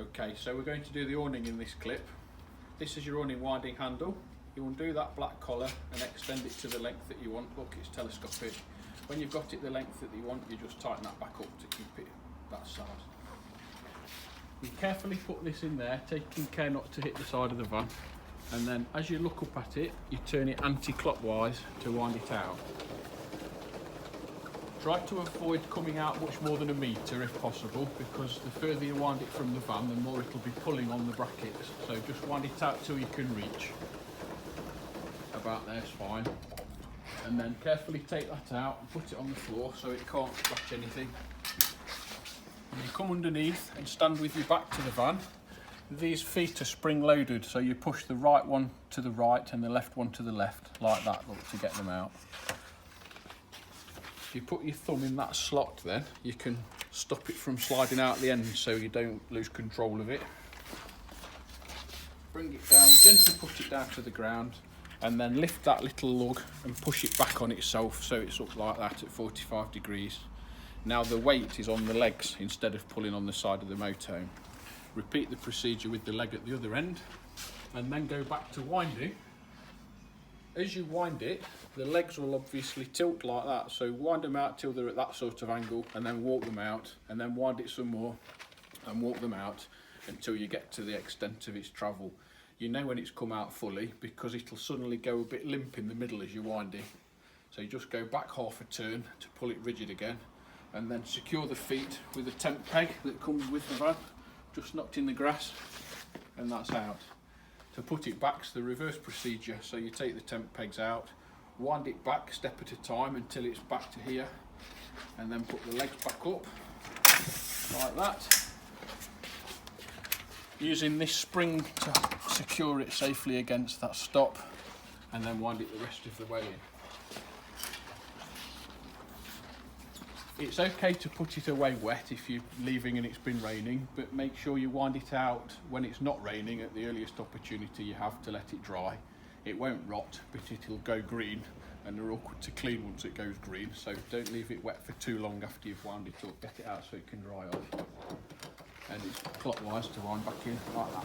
Okay, so we're going to do the awning in this clip. This is your awning winding handle. You undo that black collar and extend it to the length that you want. Look, it's telescopic. When you've got it the length that you want, you just tighten that back up to keep it that size. You carefully put this in there, taking care not to hit the side of the van. And then as you look up at it, you turn it anti-clockwise to wind it out. Try to avoid coming out much more than a metre if possible, because the further you wind it from the van, the more it'll be pulling on the brackets. So just wind it out till you can reach. About there's fine. And then carefully take that out and put it on the floor so it can't scratch anything. And you come underneath and stand with your back to the van. These feet are spring loaded, so you push the right one to the right and the left one to the left, like that, look, to get them out. If you put your thumb in that slot, then you can stop it from sliding out the end so you don't lose control of it. Bring it down, gently put it down to the ground, and then lift that little lug and push it back on itself so it's up like that at 45 degrees. Now the weight is on the legs instead of pulling on the side of the motorhome. Repeat the procedure with the leg at the other end and then go back to winding. As you wind it, the legs will obviously tilt like that, so wind them out till they're at that sort of angle and then walk them out, and then wind it some more and walk them out until you get to the extent of its travel. You know when it's come out fully because it'll suddenly go a bit limp in the middle as you wind it. So you just go back half a turn to pull it rigid again, and then secure the feet with a tent peg that comes with the van, just knocked in the grass, and that's out. To put it back's the reverse procedure, so you take the tent pegs out, wind it back step at a time until it's back to here, and then put the legs back up like that, using this spring to secure it safely against that stop, and then wind it the rest of the way in. It's okay to put it away wet if you're leaving and it's been raining, but make sure you wind it out when it's not raining at the earliest opportunity you have to let it dry. It won't rot, but it'll go green, and they're awkward to clean once it goes green, so don't leave it wet for too long after you've wound it up. Get it out so it can dry off. And it's clockwise to wind back in like that.